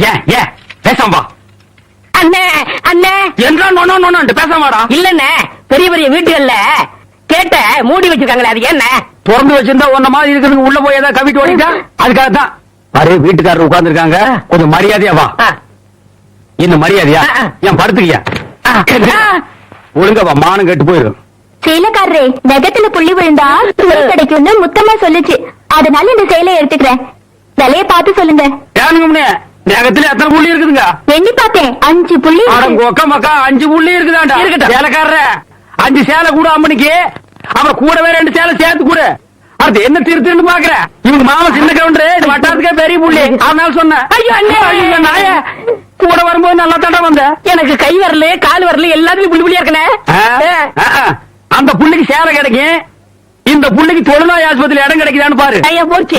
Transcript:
ஏன் ஏன் பேசாம்பா அண்ணே அண்ணே என்றா நோன்னு பேசாமாடா. இல்லண்ணே, பெரிய பெரிய வீட்டுகள்ல கேட்ட மூடி வச்சிருக்காங்களே, அது என்ன? திறந்து வச்சிருந்தா ஒன்ன மாதிரி இருக்கிறதுக்கு உள்ள போய் ஏதாவது கவிட்டு ஓடிட்டா அதுக்காகத்தான். பாரு, வீட்டுக்காரர் உட்கார்ந்து இருக்காங்க, கொஞ்சம் மரியாதையா வா. என்ன மரியாதையா? என் படுத்துக்கியா ஒழுங்கா வா, மானம் கெட்டு போயிடும். சேலக்காரரே, நெகத்துல புள்ளி விழுந்தா துணி கிடைக்கும்னு முத்தமா சொல்லுச்சு. அதனால இந்த சேலை எடுத்துக்கிறேன். விலைய பார்த்து சொல்லுங்க. ஏனுங்க நகத்துல எத்தனை புள்ளி இருக்குதுங்க? எண்ணி பார்த்தேன், 5 புள்ளி. அடங்கொக்க மக்கா, 5 புள்ளி இருக்குதாண்டா. இருக்கட்டும் சேலைக்காரர, 5 சேலை கூட அம்மனிக்கு, அப்புறம் கூடவே 2 சேலை சேர்த்து கூட. அது என்ன திருத்துன்னு பாக்குற? இவங்க மாமா சின்ன கவுண்டரு, வட்டாரத்துக்கே பெரிய புள்ளி. அதனால சொன்னேன். ஐயோ அண்ணே, ஐயோ நாய கூட வரும்போது நல்லா தடை வந்த. எனக்கு கை வரல, கால் வரல, எல்லாத்துலயும் புள்ளி புள்ளியா இருக்கனே. அந்த புள்ளிக்கு சேலை கிடைக்கும், இந்த புள்ளிக்கு தொழுநோய் ஆஸ்பத்திரி இடம் கிடைக்குதான்னு பாரு. ஐயா போச்சு.